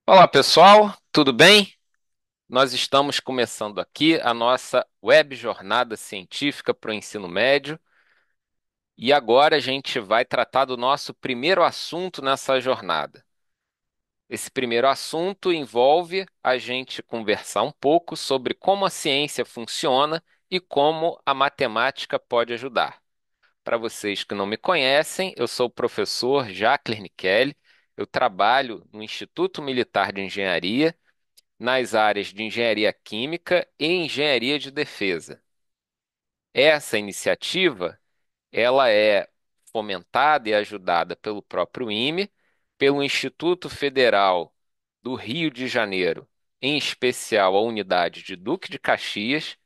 Olá, pessoal, tudo bem? Nós estamos começando aqui a nossa web jornada científica para o ensino médio e agora a gente vai tratar do nosso primeiro assunto nessa jornada. Esse primeiro assunto envolve a gente conversar um pouco sobre como a ciência funciona e como a matemática pode ajudar. Para vocês que não me conhecem, eu sou o professor Jacques Kelly, eu trabalho no Instituto Militar de Engenharia nas áreas de engenharia química e engenharia de defesa. Essa iniciativa, ela é fomentada e ajudada pelo próprio IME, pelo Instituto Federal do Rio de Janeiro, em especial a unidade de Duque de Caxias,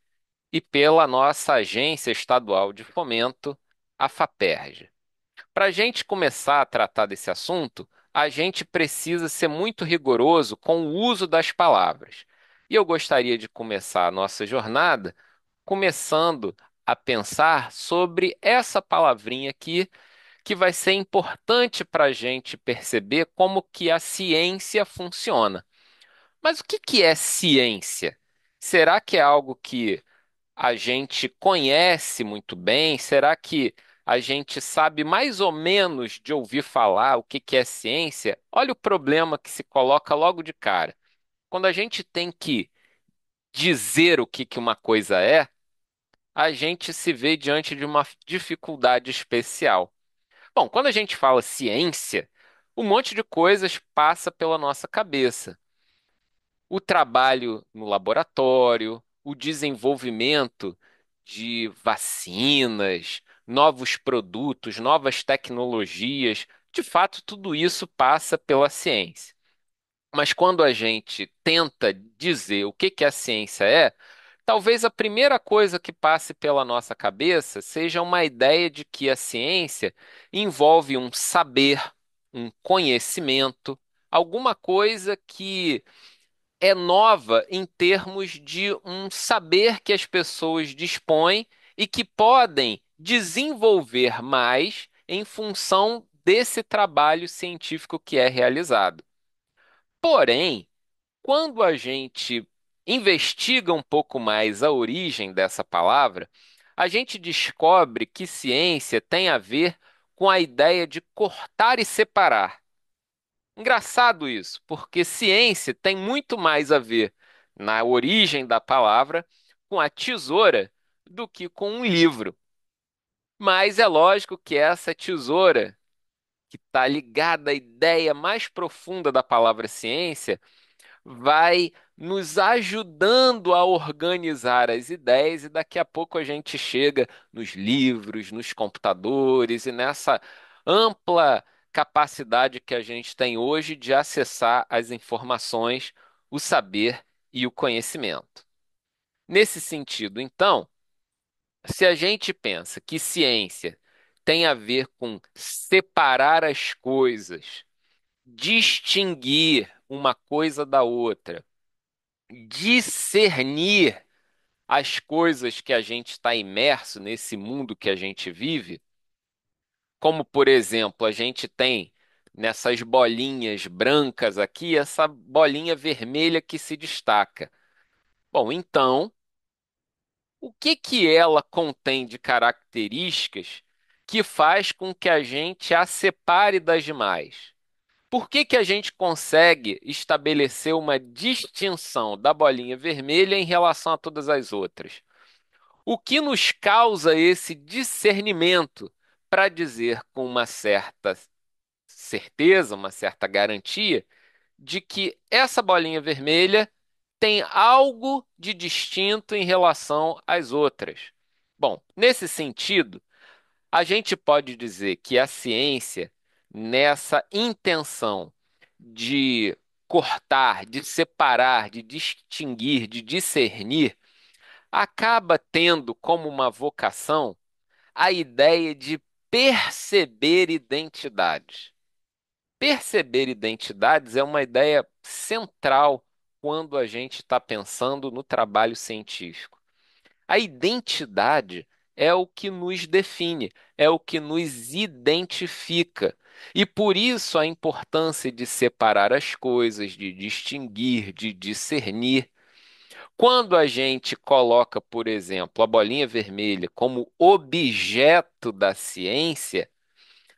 e pela nossa agência estadual de fomento, a FAPERJ. Para a gente começar a tratar desse assunto, a gente precisa ser muito rigoroso com o uso das palavras. E eu gostaria de começar a nossa jornada começando a pensar sobre essa palavrinha aqui, que vai ser importante para a gente perceber como que a ciência funciona. Mas o que que é ciência? Será que é algo que a gente conhece muito bem? Será que a gente sabe mais ou menos de ouvir falar o que que é ciência? Olha o problema que se coloca logo de cara. Quando a gente tem que dizer o que que uma coisa é, a gente se vê diante de uma dificuldade especial. Bom, quando a gente fala ciência, um monte de coisas passa pela nossa cabeça. O trabalho no laboratório, o desenvolvimento de vacinas, novos produtos, novas tecnologias, de fato, tudo isso passa pela ciência. Mas quando a gente tenta dizer o que que a ciência é, talvez a primeira coisa que passe pela nossa cabeça seja uma ideia de que a ciência envolve um saber, um conhecimento, alguma coisa que é nova em termos de um saber que as pessoas dispõem e que podem desenvolver mais em função desse trabalho científico que é realizado. Porém, quando a gente investiga um pouco mais a origem dessa palavra, a gente descobre que ciência tem a ver com a ideia de cortar e separar. Engraçado isso, porque ciência tem muito mais a ver na origem da palavra com a tesoura do que com um livro. Mas é lógico que essa tesoura, que está ligada à ideia mais profunda da palavra ciência, vai nos ajudando a organizar as ideias e daqui a pouco a gente chega nos livros, nos computadores e nessa ampla capacidade que a gente tem hoje de acessar as informações, o saber e o conhecimento. Nesse sentido, então, se a gente pensa que ciência tem a ver com separar as coisas, distinguir uma coisa da outra, discernir as coisas que a gente está imerso nesse mundo que a gente vive, como por exemplo, a gente tem nessas bolinhas brancas aqui, essa bolinha vermelha que se destaca. Bom, então, o que que ela contém de características que faz com que a gente a separe das demais? Por que que a gente consegue estabelecer uma distinção da bolinha vermelha em relação a todas as outras? O que nos causa esse discernimento para dizer com uma certa certeza, uma certa garantia, de que essa bolinha vermelha tem algo de distinto em relação às outras? Bom, nesse sentido, a gente pode dizer que a ciência, nessa intenção de cortar, de separar, de distinguir, de discernir, acaba tendo como uma vocação a ideia de perceber identidades. Perceber identidades é uma ideia central quando a gente está pensando no trabalho científico. A identidade é o que nos define, é o que nos identifica. E por isso a importância de separar as coisas, de distinguir, de discernir. Quando a gente coloca, por exemplo, a bolinha vermelha como objeto da ciência,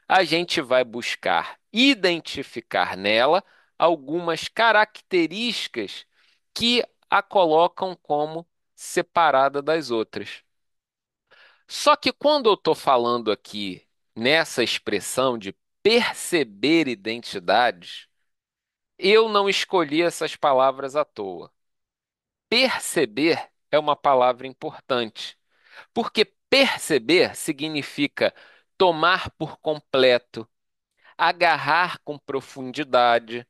a gente vai buscar identificar nela algumas características que a colocam como separada das outras. Só que quando eu estou falando aqui nessa expressão de perceber identidades, eu não escolhi essas palavras à toa. Perceber é uma palavra importante, porque perceber significa tomar por completo, agarrar com profundidade,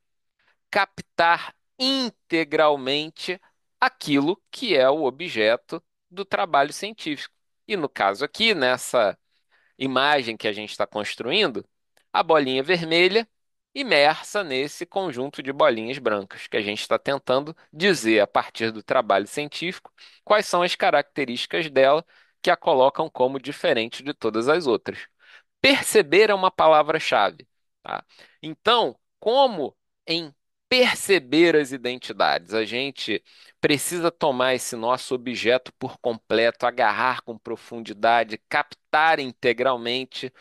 captar integralmente aquilo que é o objeto do trabalho científico. E no caso aqui, nessa imagem que a gente está construindo, a bolinha vermelha imersa nesse conjunto de bolinhas brancas, que a gente está tentando dizer, a partir do trabalho científico, quais são as características dela que a colocam como diferente de todas as outras. Perceber é uma palavra-chave, tá? Então, como em perceber as identidades, a gente precisa tomar esse nosso objeto por completo, agarrar com profundidade, captar integralmente,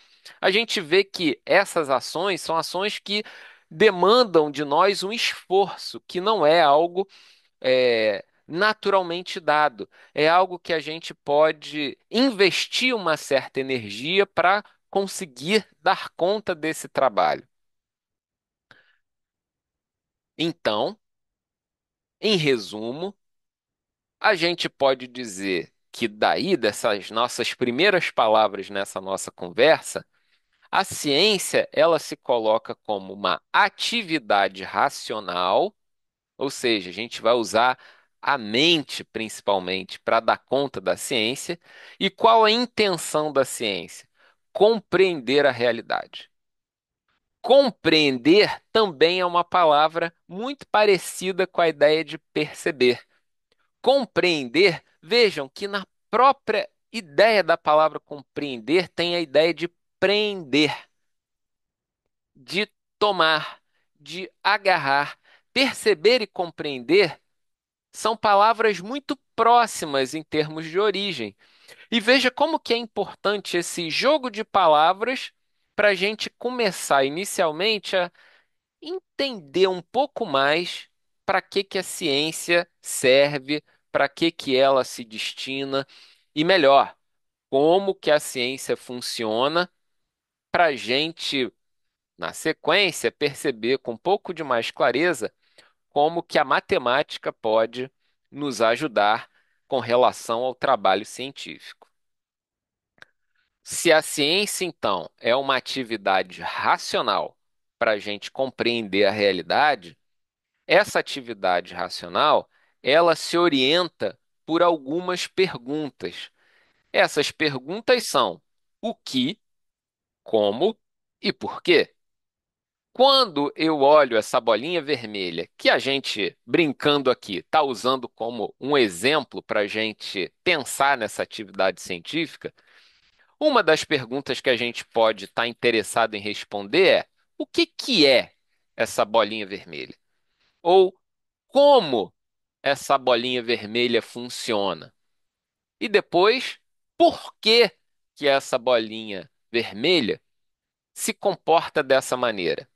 a gente vê que essas ações são ações que demandam de nós um esforço, que não é algo naturalmente dado. É algo que a gente pode investir uma certa energia para conseguir dar conta desse trabalho. Então, em resumo, a gente pode dizer que daí dessas nossas primeiras palavras nessa nossa conversa, a ciência ela se coloca como uma atividade racional. Ou seja, a gente vai usar a mente principalmente para dar conta da ciência. E qual a intenção da ciência? Compreender a realidade. Compreender também é uma palavra muito parecida com a ideia de perceber. Compreender, vejam que na própria ideia da palavra compreender tem a ideia de prender, de tomar, de agarrar. Perceber e compreender são palavras muito próximas em termos de origem. E veja como que é importante esse jogo de palavras para a gente começar inicialmente a entender um pouco mais para que a ciência serve, para que ela se destina e melhor, como que a ciência funciona para a gente, na sequência, perceber com um pouco de mais clareza como que a matemática pode nos ajudar com relação ao trabalho científico. Se a ciência, então, é uma atividade racional para a gente compreender a realidade, essa atividade racional, ela se orienta por algumas perguntas. Essas perguntas são o que, como e por quê. Quando eu olho essa bolinha vermelha, que a gente, brincando aqui, está usando como um exemplo para a gente pensar nessa atividade científica, uma das perguntas que a gente pode estar interessado em responder é: o que é essa bolinha vermelha? Ou como essa bolinha vermelha funciona? E depois, por que essa bolinha vermelha se comporta dessa maneira?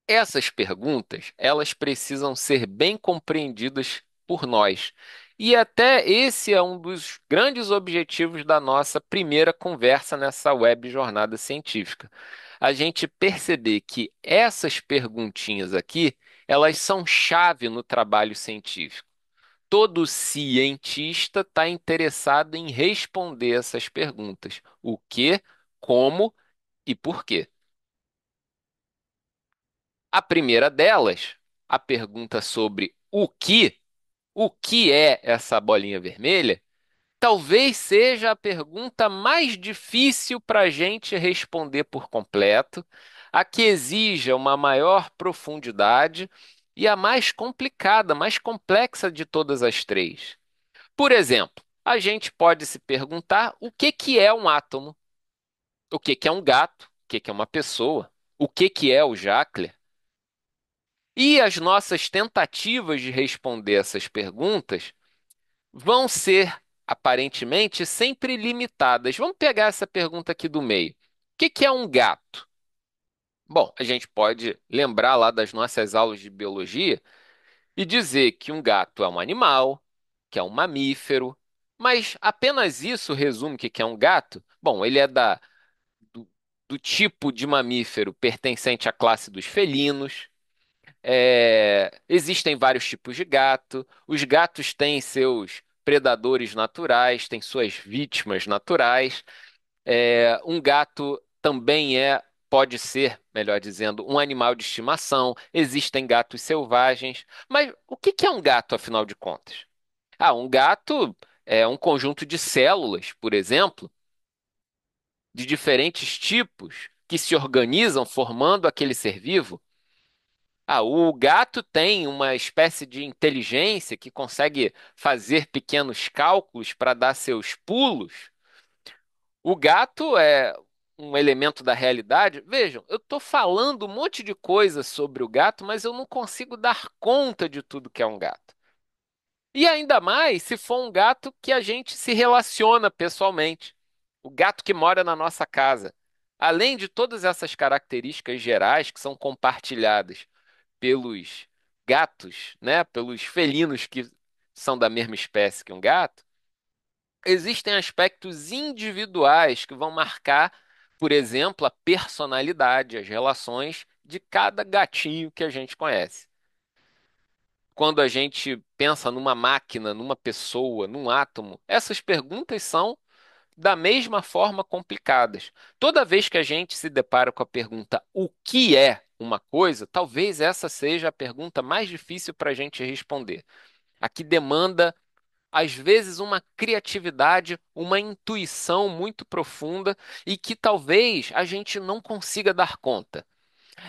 Essas perguntas, elas precisam ser bem compreendidas por nós. E até esse é um dos grandes objetivos da nossa primeira conversa nessa web jornada científica. A gente perceber que essas perguntinhas aqui, elas são chave no trabalho científico. Todo cientista está interessado em responder essas perguntas: o que, como e por quê. A primeira delas, a pergunta sobre o que é essa bolinha vermelha, talvez seja a pergunta mais difícil para a gente responder por completo, a que exija uma maior profundidade e a mais complicada, mais complexa de todas as três. Por exemplo, a gente pode se perguntar o que é um átomo, o que é um gato, o que é uma pessoa, o que que é o Jackler, e as nossas tentativas de responder essas perguntas vão ser, aparentemente, sempre limitadas. Vamos pegar essa pergunta aqui do meio. O que que é um gato? Bom, a gente pode lembrar lá das nossas aulas de biologia e dizer que um gato é um animal, que é um mamífero, mas apenas isso resume o que que é um gato? Bom, ele é do, do tipo de mamífero pertencente à classe dos felinos. Existem vários tipos de gato. Os gatos têm seus predadores naturais, têm suas vítimas naturais. Um gato também pode ser, melhor dizendo, um animal de estimação. Existem gatos selvagens. Mas o que que é um gato, afinal de contas? Ah, um gato é um conjunto de células, por exemplo, de diferentes tipos que se organizam formando aquele ser vivo. Ah, o gato tem uma espécie de inteligência que consegue fazer pequenos cálculos para dar seus pulos. O gato é um elemento da realidade. Vejam, eu estou falando um monte de coisa sobre o gato, mas eu não consigo dar conta de tudo que é um gato. E ainda mais se for um gato que a gente se relaciona pessoalmente. O gato que mora na nossa casa. Além de todas essas características gerais que são compartilhadas pelos gatos, né, pelos felinos que são da mesma espécie que um gato, existem aspectos individuais que vão marcar, por exemplo, a personalidade, as relações de cada gatinho que a gente conhece. Quando a gente pensa numa máquina, numa pessoa, num átomo, essas perguntas são da mesma forma complicadas. Toda vez que a gente se depara com a pergunta o que é uma coisa, talvez essa seja a pergunta mais difícil para a gente responder. A que demanda, às vezes, uma criatividade, uma intuição muito profunda e que talvez a gente não consiga dar conta.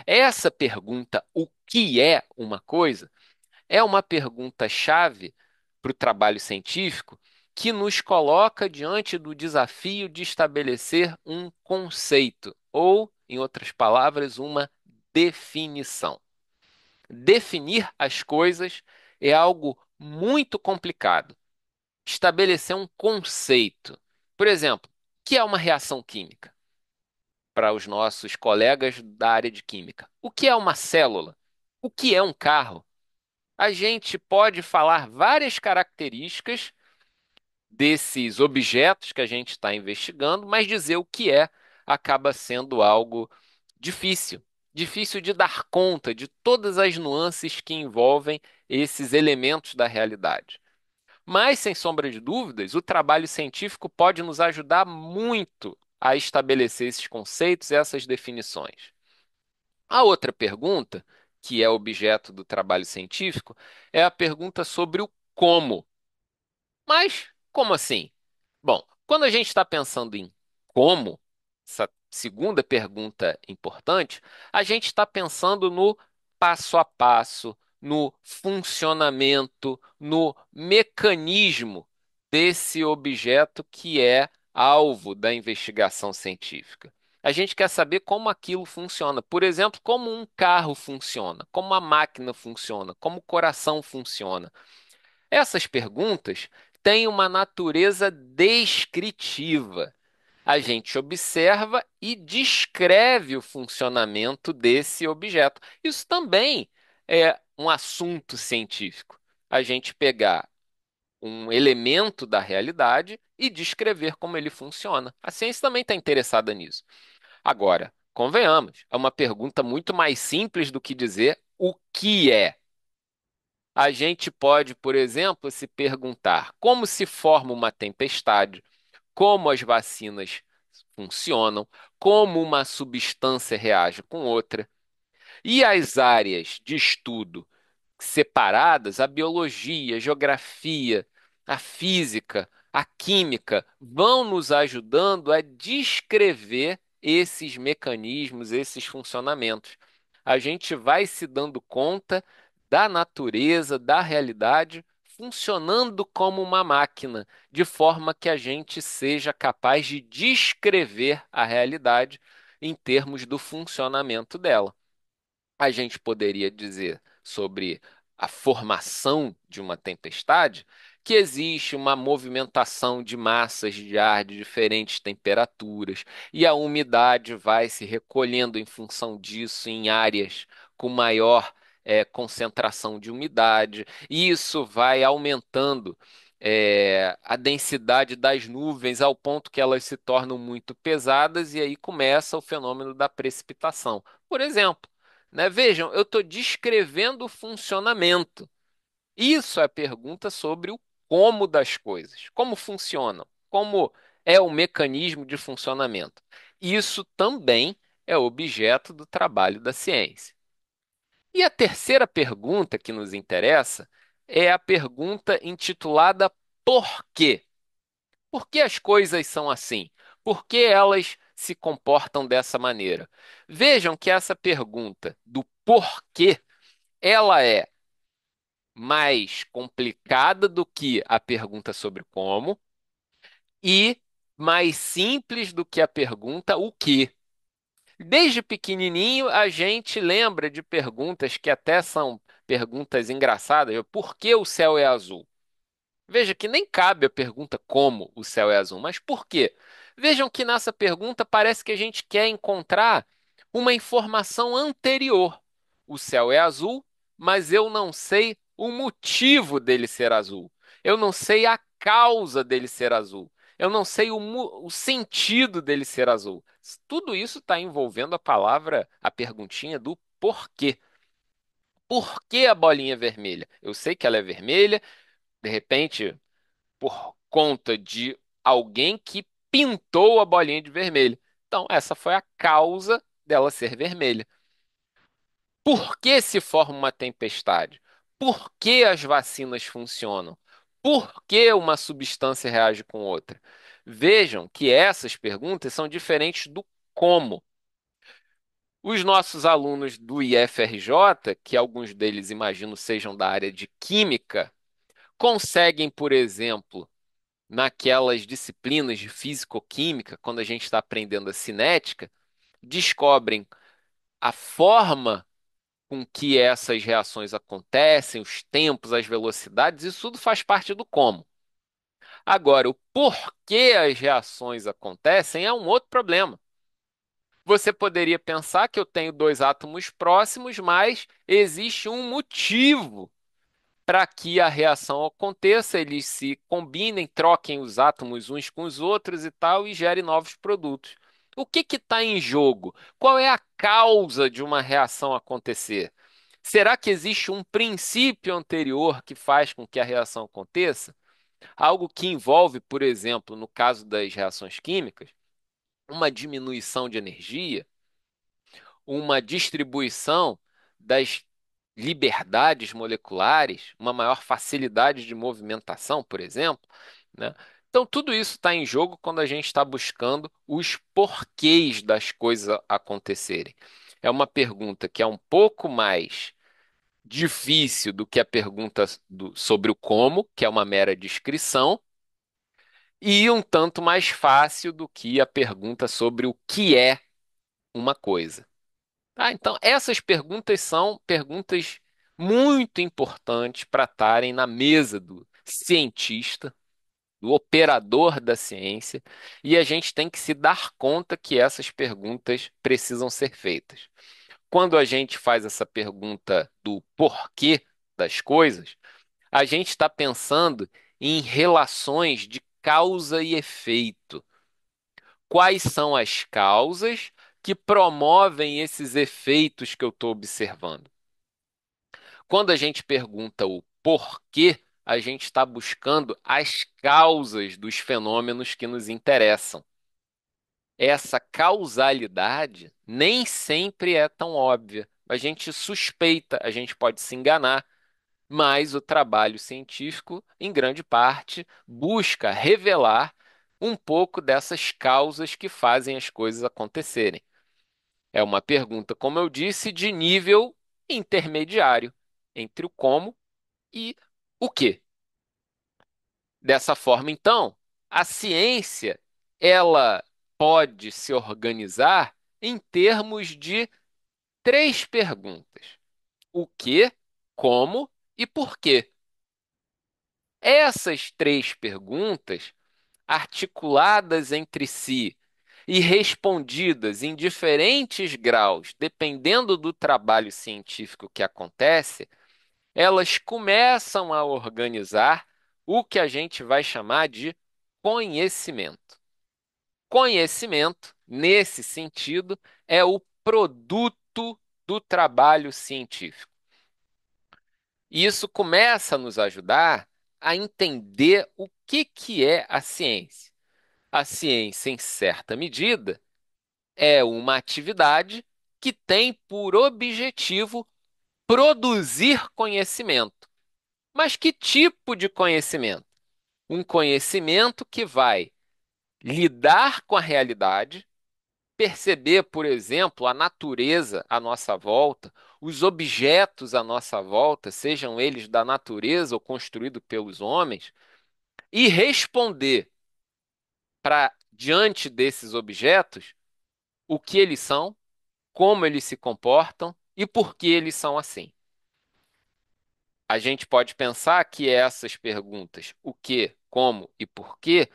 Essa pergunta, o que é uma coisa, é uma pergunta-chave para o trabalho científico que nos coloca diante do desafio de estabelecer um conceito, ou, em outras palavras, uma definição. Definir as coisas é algo muito complicado. Estabelecer um conceito. Por exemplo, o que é uma reação química? Para os nossos colegas da área de química. O que é uma célula? O que é um carro? A gente pode falar várias características desses objetos que a gente está investigando, mas dizer o que é acaba sendo algo difícil. Difícil de dar conta de todas as nuances que envolvem esses elementos da realidade. Mas, sem sombra de dúvidas, o trabalho científico pode nos ajudar muito a estabelecer esses conceitos e essas definições. A outra pergunta, que é objeto do trabalho científico, é a pergunta sobre o como. Mas como assim? Bom, quando a gente está pensando em como, essa segunda pergunta importante, a gente está pensando no passo a passo, no funcionamento, no mecanismo desse objeto que é alvo da investigação científica. A gente quer saber como aquilo funciona. Por exemplo, como um carro funciona, como a máquina funciona, como o coração funciona. Essas perguntas têm uma natureza descritiva. A gente observa e descreve o funcionamento desse objeto. Isso também é um assunto científico. A gente pegar um elemento da realidade e descrever como ele funciona. A ciência também está interessada nisso. Agora, convenhamos, é uma pergunta muito mais simples do que dizer o que é. A gente pode, por exemplo, se perguntar como se forma uma tempestade, como as vacinas funcionam, como uma substância reage com outra. E as áreas de estudo separadas, a biologia, a geografia, a física, a química, vão nos ajudando a descrever esses mecanismos, esses funcionamentos. A gente vai se dando conta da natureza, da realidade, funcionando como uma máquina, de forma que a gente seja capaz de descrever a realidade em termos do funcionamento dela. A gente poderia dizer sobre a formação de uma tempestade que existe uma movimentação de massas de ar de diferentes temperaturas e a umidade vai se recolhendo em função disso em áreas com maior concentração de umidade, e isso vai aumentando a densidade das nuvens ao ponto que elas se tornam muito pesadas, e aí começa o fenômeno da precipitação. Por exemplo, né? Vejam, eu estou descrevendo o funcionamento. Isso é pergunta sobre o como das coisas, como funcionam, como é o mecanismo de funcionamento. Isso também é objeto do trabalho da ciência. E a terceira pergunta que nos interessa é a pergunta intitulada Por quê? Por que as coisas são assim? Por que elas se comportam dessa maneira? Vejam que essa pergunta do porquê, ela é mais complicada do que a pergunta sobre como e mais simples do que a pergunta o que. Desde pequenininho, a gente lembra de perguntas que até são perguntas engraçadas. Por que o céu é azul? Veja que nem cabe a pergunta como o céu é azul, mas por quê? Vejam que nessa pergunta parece que a gente quer encontrar uma informação anterior. O céu é azul, mas eu não sei o motivo dele ser azul. Eu não sei a causa dele ser azul. Eu não sei o sentido dele ser azul. Tudo isso está envolvendo a palavra, a perguntinha do porquê. Por que a bolinha é vermelha? Eu sei que ela é vermelha, de repente por conta de alguém que pintou a bolinha de vermelho. Então, essa foi a causa dela ser vermelha. Por que se forma uma tempestade? Por que as vacinas funcionam? Por que uma substância reage com outra? Vejam que essas perguntas são diferentes do como. Os nossos alunos do IFRJ, que alguns deles imagino sejam da área de química, conseguem, por exemplo, naquelas disciplinas de físico-química, quando a gente está aprendendo a cinética, descobrem a forma com que essas reações acontecem, os tempos, as velocidades, isso tudo faz parte do como. Agora, o porquê as reações acontecem é um outro problema. Você poderia pensar que eu tenho dois átomos próximos, mas existe um motivo para que a reação aconteça, eles se combinem, troquem os átomos uns com os outros e tal, e gerem novos produtos. O que está em jogo? Qual é a causa de uma reação acontecer? Será que existe um princípio anterior que faz com que a reação aconteça? Algo que envolve, por exemplo, no caso das reações químicas, uma diminuição de energia, uma distribuição das liberdades moleculares, uma maior facilidade de movimentação, por exemplo, né? Então, tudo isso está em jogo quando a gente está buscando os porquês das coisas acontecerem. É uma pergunta que é um pouco mais difícil do que a pergunta sobre o como, que é uma mera descrição, e um tanto mais fácil do que a pergunta sobre o que é uma coisa. Ah, então, essas perguntas são perguntas muito importantes para estarem na mesa do cientista, do operador da ciência, e a gente tem que se dar conta que essas perguntas precisam ser feitas. Quando a gente faz essa pergunta do porquê das coisas, a gente está pensando em relações de causa e efeito. Quais são as causas que promovem esses efeitos que eu estou observando? Quando a gente pergunta o porquê, a gente está buscando as causas dos fenômenos que nos interessam. Essa causalidade nem sempre é tão óbvia. A gente suspeita, a gente pode se enganar, mas o trabalho científico, em grande parte, busca revelar um pouco dessas causas que fazem as coisas acontecerem. É uma pergunta, como eu disse, de nível intermediário entre o como e o quê. Dessa forma, então, a ciência ela pode se organizar em termos de três perguntas: o que, como e por quê. Essas três perguntas, articuladas entre si e respondidas em diferentes graus, dependendo do trabalho científico que acontece, elas começam a organizar o que a gente vai chamar de conhecimento. Conhecimento, nesse sentido, é o produto do trabalho científico. E isso começa a nos ajudar a entender o que é a ciência. A ciência, em certa medida, é uma atividade que tem por objetivo produzir conhecimento. Mas que tipo de conhecimento? Um conhecimento que vai lidar com a realidade, perceber, por exemplo, a natureza à nossa volta, os objetos à nossa volta, sejam eles da natureza ou construídos pelos homens, e responder para diante desses objetos o que eles são, como eles se comportam e por que eles são assim. A gente pode pensar que essas perguntas, o que, como e por quê,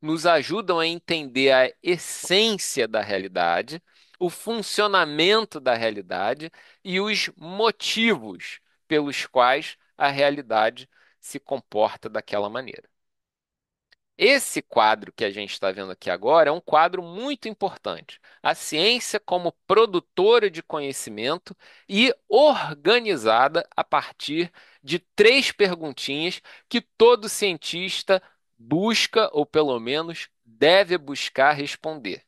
nos ajudam a entender a essência da realidade, o funcionamento da realidade e os motivos pelos quais a realidade se comporta daquela maneira. Esse quadro que a gente está vendo aqui agora é um quadro muito importante. A ciência como produtora de conhecimento e organizada a partir de três perguntinhas que todo cientista busca, ou pelo menos deve buscar responder.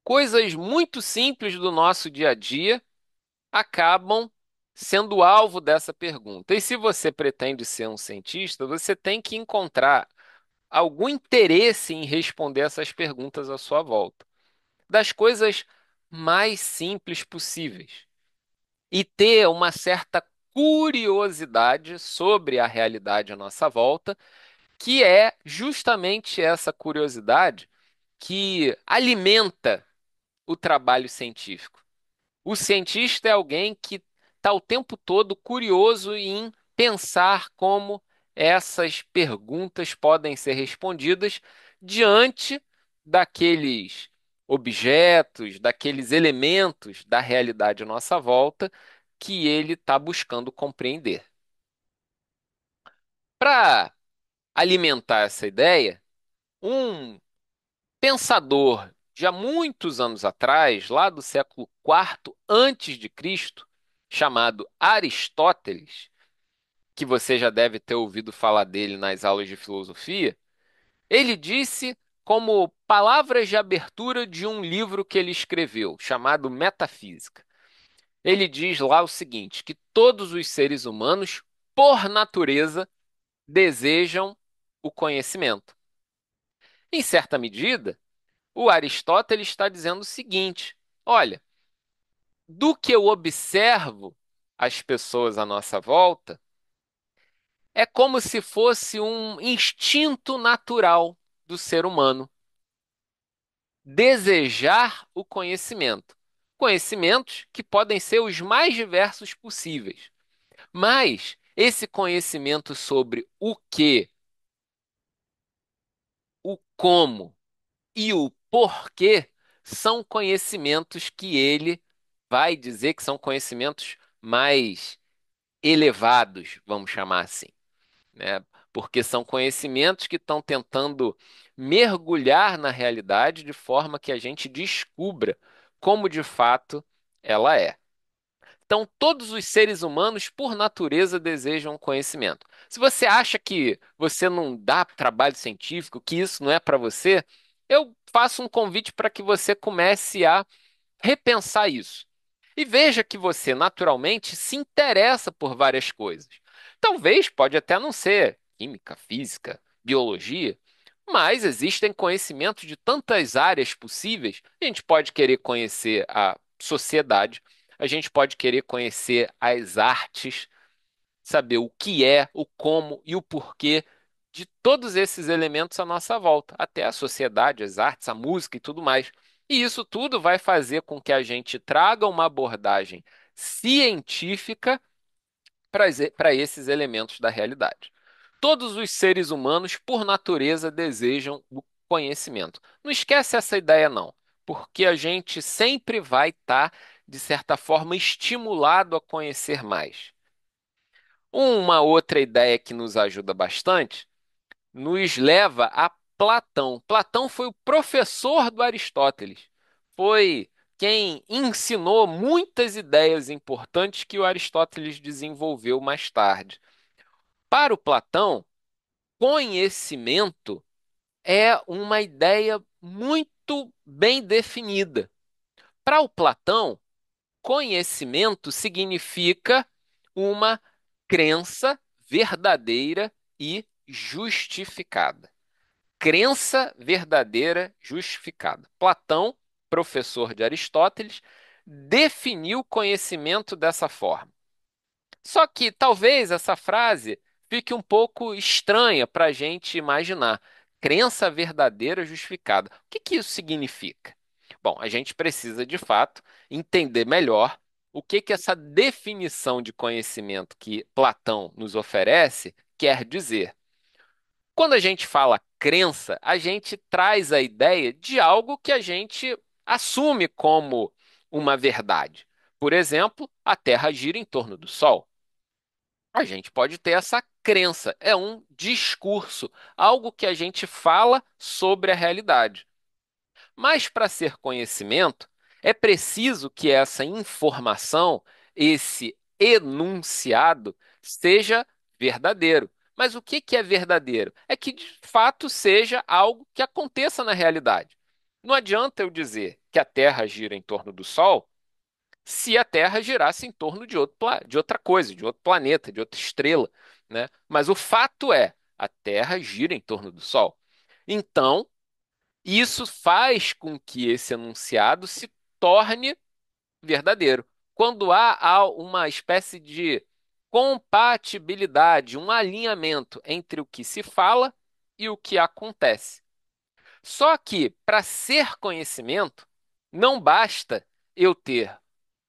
Coisas muito simples do nosso dia a dia acabam sendo alvo dessa pergunta. E se você pretende ser um cientista, você tem que encontrar algum interesse em responder essas perguntas à sua volta, das coisas mais simples possíveis, e ter uma certa curiosidade sobre a realidade à nossa volta, que é justamente essa curiosidade que alimenta o trabalho científico. O cientista é alguém que está o tempo todo curioso em pensar como essas perguntas podem ser respondidas diante daqueles objetos, daqueles elementos da realidade à nossa volta que ele está buscando compreender. Para alimentar essa ideia, um pensador de há muitos anos atrás, lá do século IV antes de Cristo, chamado Aristóteles, que você já deve ter ouvido falar dele nas aulas de filosofia, ele disse como palavras de abertura de um livro que ele escreveu, chamado Metafísica. Ele diz lá o seguinte, que todos os seres humanos, por natureza, desejam o conhecimento. Em certa medida, o Aristóteles está dizendo o seguinte: olha, do que eu observo as pessoas à nossa volta, é como se fosse um instinto natural do ser humano desejar o conhecimento. Conhecimentos que podem ser os mais diversos possíveis. Mas esse conhecimento sobre o que, o como e o porquê são conhecimentos que ele vai dizer que são conhecimentos mais elevados, vamos chamar assim, né? Porque são conhecimentos que estão tentando mergulhar na realidade de forma que a gente descubra como de fato ela é. Então, todos os seres humanos, por natureza, desejam conhecimento. Se você acha que você não dá trabalho científico, que isso não é para você, eu faço um convite para que você comece a repensar isso. E veja que você, naturalmente, se interessa por várias coisas. Talvez pode até não ser química, física, biologia, mas existem conhecimentos de tantas áreas possíveis. A gente pode querer conhecer a sociedade, a gente pode querer conhecer as artes, saber o que é, o como e o porquê de todos esses elementos à nossa volta, até a sociedade, as artes, a música e tudo mais. E isso tudo vai fazer com que a gente traga uma abordagem científica para esses elementos da realidade. Todos os seres humanos, por natureza, desejam o conhecimento. Não esquece essa ideia, não, porque a gente sempre vai estar, de certa forma, estimulado a conhecer mais. Uma outra ideia que nos ajuda bastante nos leva a Platão. Platão foi o professor do Aristóteles. Foi quem ensinou muitas ideias importantes que o Aristóteles desenvolveu mais tarde. Para o Platão, conhecimento é uma ideia muito bem definida. Para o Platão, conhecimento significa uma crença verdadeira e justificada. Crença verdadeira justificada. Platão, professor de Aristóteles, definiu o conhecimento dessa forma. Só que talvez essa frase fique um pouco estranha para a gente imaginar. Crença verdadeira justificada. O que que isso significa? Bom, a gente precisa de fato entender melhor o que que essa definição de conhecimento que Platão nos oferece quer dizer. Quando a gente fala crença, a gente traz a ideia de algo que a gente assume como uma verdade. Por exemplo, a Terra gira em torno do Sol. A gente pode ter essa crença, é um discurso, algo que a gente fala sobre a realidade. Mas para ser conhecimento, é preciso que essa informação, esse enunciado, seja verdadeiro. Mas o que que é verdadeiro? É que de fato seja algo que aconteça na realidade. Não adianta eu dizer que a Terra gira em torno do Sol se a Terra girasse em torno de de outra coisa, de outro planeta, de outra estrela, né? Mas o fato é, a Terra gira em torno do Sol. Então, isso faz com que esse enunciado se torne verdadeiro. Quando há uma espécie de compatibilidade, um alinhamento entre o que se fala e o que acontece. Só que, para ser conhecimento, não basta eu ter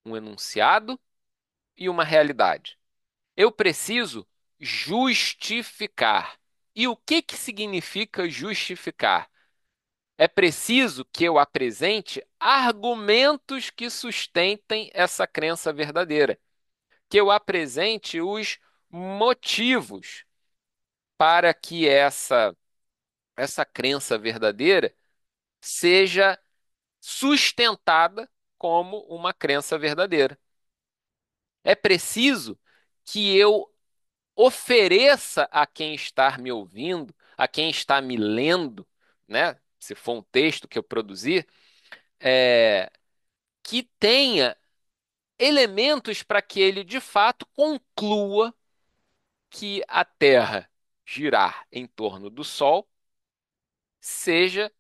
um enunciado e uma realidade. Eu preciso justificar. E o que que significa justificar? É preciso que eu apresente argumentos que sustentem essa crença verdadeira, que eu apresente os motivos para que essa crença verdadeira seja sustentada como uma crença verdadeira. É preciso que eu ofereça a quem está me ouvindo, a quem está me lendo, né? Se for um texto que eu produzir, é, que tenha elementos para que ele de fato conclua que a Terra girar em torno do Sol seja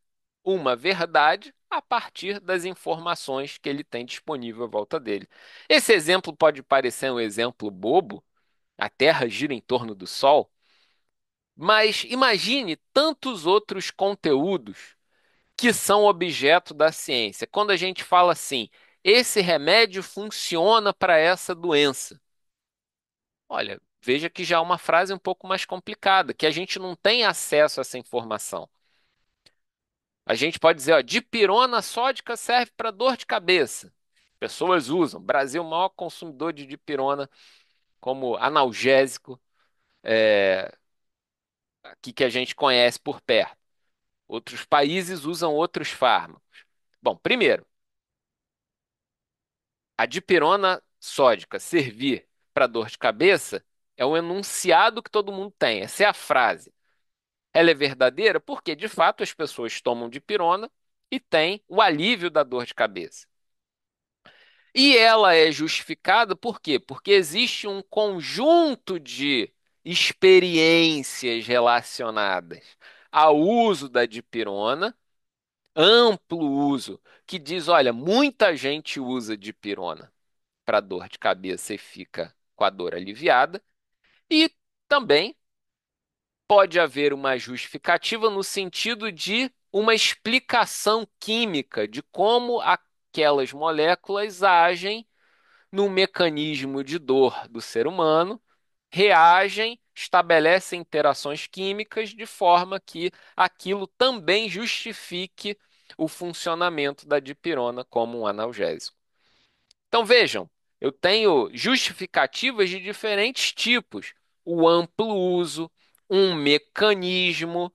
uma verdade a partir das informações que ele tem disponível à volta dele. Esse exemplo pode parecer um exemplo bobo, a Terra gira em torno do Sol, mas imagine tantos outros conteúdos que são objeto da ciência. Quando a gente fala assim, esse remédio funciona para essa doença. Olha, veja que já é uma frase um pouco mais complicada, que a gente não tem acesso a essa informação. A gente pode dizer, ó, dipirona sódica serve para dor de cabeça. Pessoas usam. Brasil, é o maior consumidor de dipirona como analgésico, aqui que a gente conhece por perto. Outros países usam outros fármacos. Bom, primeiro, a dipirona sódica servir para dor de cabeça é um enunciado que todo mundo tem. Essa é a frase. Ela é verdadeira porque, de fato, as pessoas tomam dipirona e têm o alívio da dor de cabeça. E ela é justificada por quê? Porque existe um conjunto de experiências relacionadas ao uso da dipirona, amplo uso, que diz, olha, muita gente usa dipirona para dor de cabeça e fica com a dor aliviada, e também pode haver uma justificativa no sentido de uma explicação química de como aquelas moléculas agem no mecanismo de dor do ser humano, reagem, estabelecem interações químicas de forma que aquilo também justifique o funcionamento da dipirona como um analgésico. Então vejam, eu tenho justificativas de diferentes tipos, o amplo uso, um mecanismo.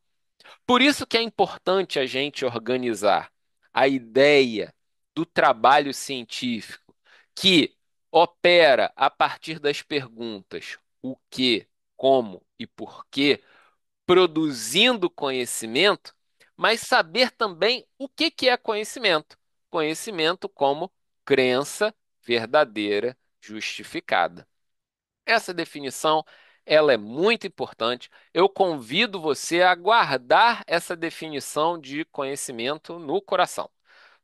Por isso que é importante a gente organizar a ideia do trabalho científico que opera a partir das perguntas o que, como e por quê, produzindo conhecimento, mas saber também o que é conhecimento. Conhecimento como crença verdadeira justificada. Essa definição, ela é muito importante. Eu convido você a guardar essa definição de conhecimento no coração,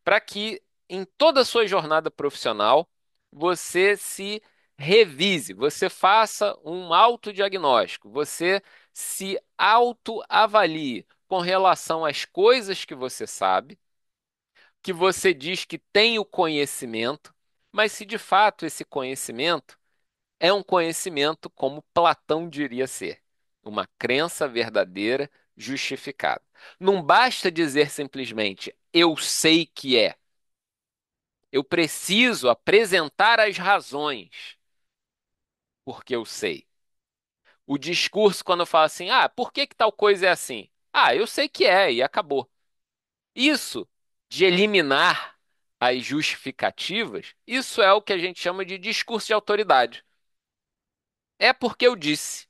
para que em toda a sua jornada profissional você se revise, você faça um autodiagnóstico, você se autoavalie com relação às coisas que você sabe, que você diz que tem o conhecimento, mas se de fato esse conhecimento é um conhecimento como Platão diria ser, uma crença verdadeira justificada. Não basta dizer simplesmente eu sei que é. Eu preciso apresentar as razões porque eu sei. O discurso, quando eu falo assim, por que que tal coisa é assim? Eu sei que é e acabou. Isso de eliminar as justificativas, isso é o que a gente chama de discurso de autoridade. É porque eu disse.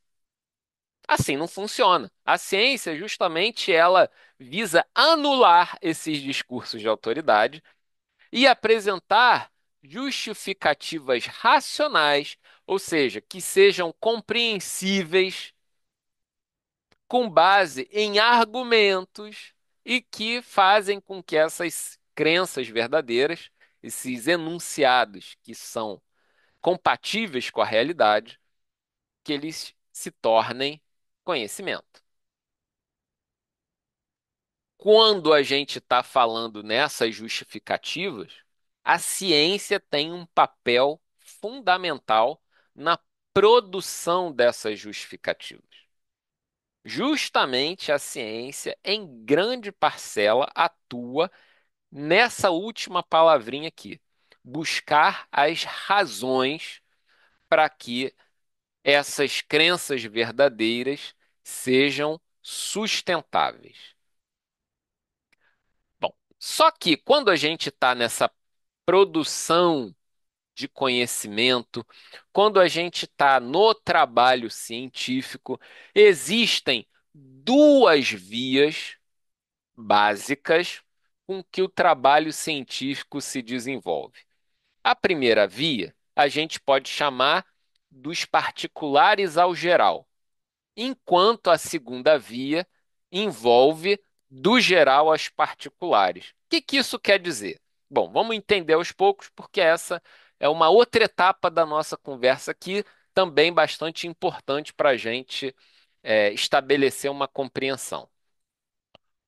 Assim não funciona. A ciência, justamente, ela visa anular esses discursos de autoridade e apresentar justificativas racionais, ou seja, que sejam compreensíveis com base em argumentos e que fazem com que essas crenças verdadeiras, esses enunciados que são compatíveis com a realidade, que eles se tornem conhecimento. Quando a gente está falando nessas justificativas, a ciência tem um papel fundamental na produção dessas justificativas. Justamente a ciência, em grande parcela, atua nessa última palavrinha aqui, buscar as razões para que essas crenças verdadeiras sejam sustentáveis. Bom, só que quando a gente está nessa produção de conhecimento, quando a gente está no trabalho científico, existem duas vias básicas com que o trabalho científico se desenvolve. A primeira via a gente pode chamar dos particulares ao geral, enquanto a segunda via envolve do geral aos particulares. O que que isso quer dizer? Bom, vamos entender aos poucos, porque essa é uma outra etapa da nossa conversa aqui, também bastante importante para a gente estabelecer uma compreensão.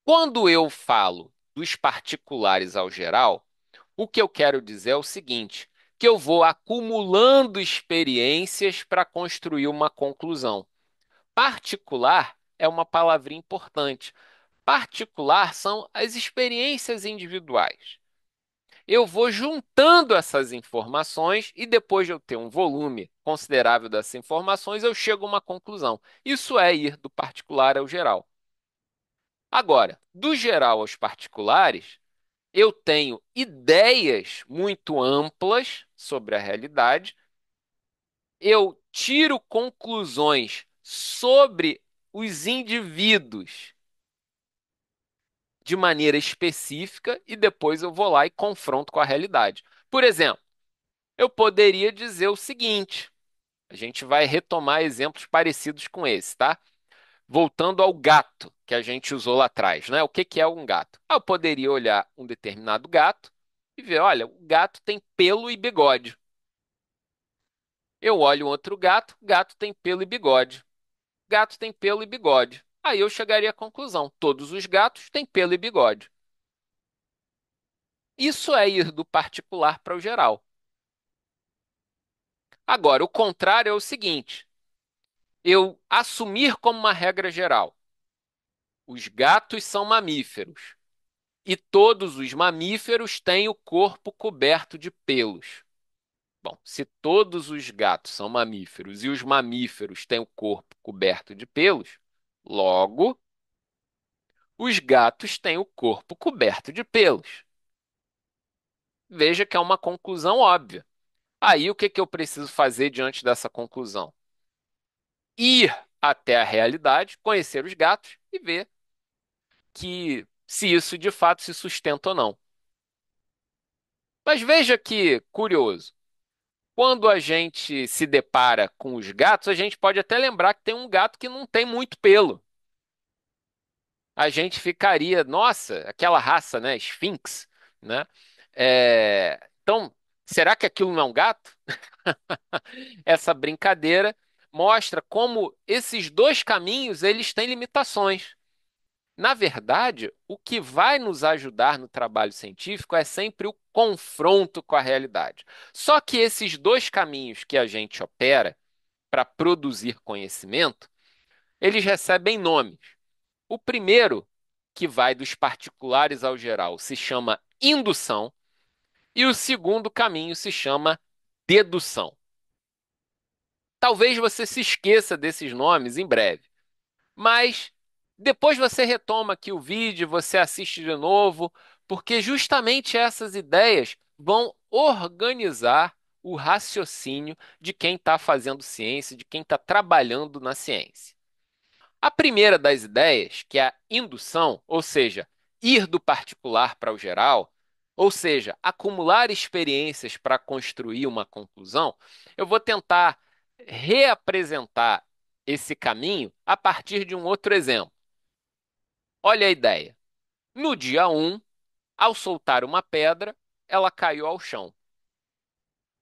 Quando eu falo dos particulares ao geral, o que eu quero dizer é o seguinte, que eu vou acumulando experiências para construir uma conclusão. Particular é uma palavrinha importante. Particular são as experiências individuais. Eu vou juntando essas informações e depois de eu ter um volume considerável dessas informações, eu chego a uma conclusão. Isso é ir do particular ao geral. Agora, do geral aos particulares, eu tenho ideias muito amplas sobre a realidade, eu tiro conclusões sobre os indivíduos de maneira específica e depois eu vou lá e confronto com a realidade. Por exemplo, eu poderia dizer o seguinte: a gente vai retomar exemplos parecidos com esse, tá? Voltando ao gato que a gente usou lá atrás, né? O que que é um gato? Eu poderia olhar um determinado gato e ver, olha, o gato tem pelo e bigode. Eu olho um outro gato, o gato tem pelo e bigode. Gato tem pelo e bigode. Aí eu chegaria à conclusão: todos os gatos têm pelo e bigode. Isso é ir do particular para o geral. Agora, o contrário é o seguinte: eu assumir como uma regra geral, os gatos são mamíferos e todos os mamíferos têm o corpo coberto de pelos. Bom, se todos os gatos são mamíferos e os mamíferos têm o corpo coberto de pelos, logo, os gatos têm o corpo coberto de pelos. Veja que é uma conclusão óbvia. Aí, o que que eu preciso fazer diante dessa conclusão? Ir até a realidade, conhecer os gatos e ver que se isso de fato se sustenta ou não. Mas veja que curioso. Quando a gente se depara com os gatos, a gente pode até lembrar que tem um gato que não tem muito pelo. A gente ficaria, nossa, aquela raça, né, Sphinx, né? Então, será que aquilo não é um gato? Essa brincadeira mostra como esses dois caminhos eles têm limitações. Na verdade, o que vai nos ajudar no trabalho científico é sempre o confronto com a realidade. Só que esses dois caminhos que a gente opera para produzir conhecimento, eles recebem nomes. O primeiro, que vai dos particulares ao geral, se chama indução, e o segundo caminho se chama dedução. Talvez você se esqueça desses nomes em breve, mas depois você retoma aqui o vídeo, você assiste de novo, porque justamente essas ideias vão organizar o raciocínio de quem está fazendo ciência, de quem está trabalhando na ciência. A primeira das ideias, que é a indução, ou seja, ir do particular para o geral, ou seja, acumular experiências para construir uma conclusão, eu vou tentar reapresentar esse caminho a partir de um outro exemplo. Olha a ideia. No dia 1, ao soltar uma pedra, ela caiu ao chão.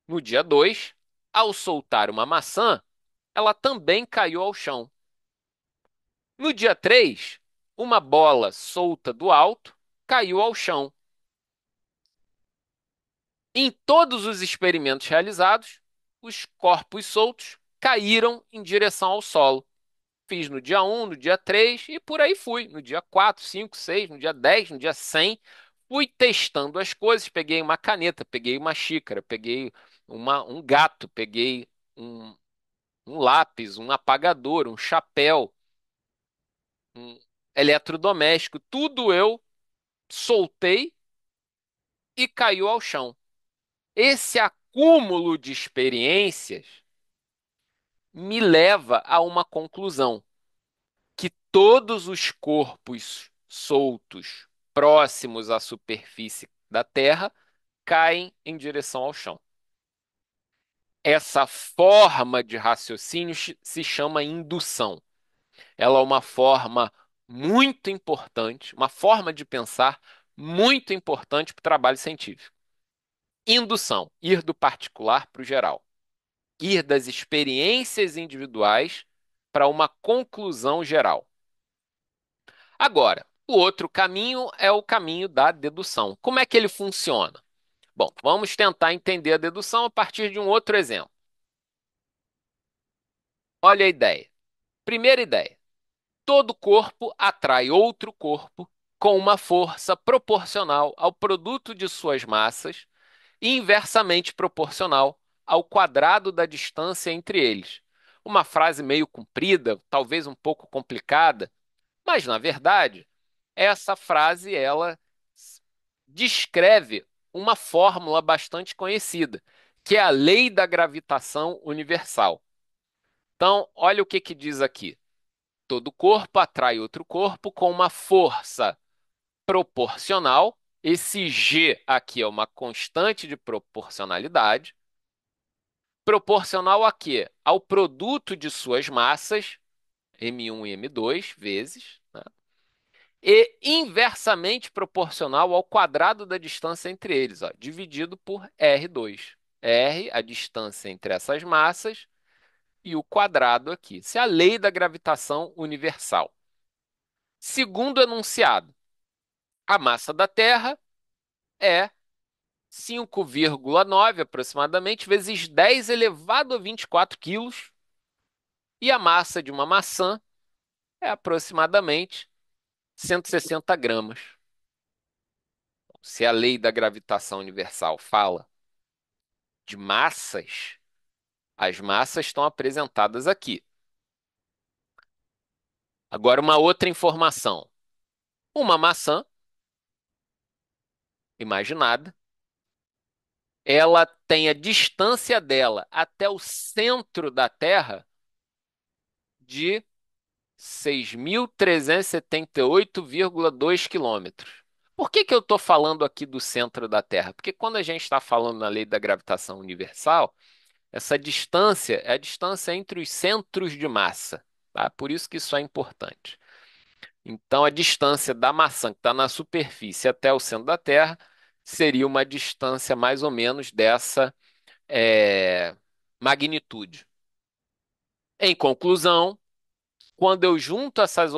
No dia 2, ao soltar uma maçã, ela também caiu ao chão. No dia 3, uma bola solta do alto caiu ao chão. Em todos os experimentos realizados, os corpos soltos caíram em direção ao solo. Fiz no dia 1, no dia 3 e por aí fui. No dia 4, 5, 6, no dia 10, no dia 100. Fui testando as coisas. Peguei uma caneta, peguei uma xícara, peguei um gato, peguei um, um lápis, um apagador, um chapéu, um eletrodoméstico. Tudo eu soltei e caiu ao chão. Esse acúmulo de experiências me leva a uma conclusão, que todos os corpos soltos próximos à superfície da Terra caem em direção ao chão. Essa forma de raciocínio se chama indução. Ela é uma forma muito importante, uma forma de pensar muito importante para o trabalho científico. Indução, ir do particular para o geral. Ir das experiências individuais para uma conclusão geral. Agora, o outro caminho é o caminho da dedução. Como é que ele funciona? Bom, vamos tentar entender a dedução a partir de um outro exemplo. Olha a ideia. Primeira ideia: todo corpo atrai outro corpo com uma força proporcional ao produto de suas massas e inversamente proporcional ao quadrado da distância entre eles. Uma frase meio comprida, talvez um pouco complicada, mas na verdade, essa frase ela descreve uma fórmula bastante conhecida, que é a lei da gravitação universal. Então, olha o que que diz aqui. Todo corpo atrai outro corpo com uma força proporcional. Esse G aqui é uma constante de proporcionalidade. Proporcional a quê? Ao produto de suas massas, m1 e m2 vezes, né? E inversamente proporcional ao quadrado da distância entre eles, ó, dividido por R2. R, a distância entre essas massas, e o quadrado aqui. Isso é a lei da gravitação universal. Segundo enunciado, a massa da Terra é 5,9 aproximadamente vezes 10 elevado a 24 quilos e a massa de uma maçã é aproximadamente 160 gramas. Se a lei da gravitação universal fala de massas, as massas estão apresentadas aqui. Agora, uma outra informação. Uma maçã imaginada, ela tem a distância dela até o centro da Terra de 6.378,2 quilômetros. Por que que eu estou falando aqui do centro da Terra? Porque quando a gente está falando na lei da gravitação universal, essa distância é a distância entre os centros de massa, tá? Por isso que isso é importante. Então, a distância da maçã que está na superfície até o centro da Terra seria uma distância mais ou menos dessa magnitude. Em conclusão, quando eu junto essas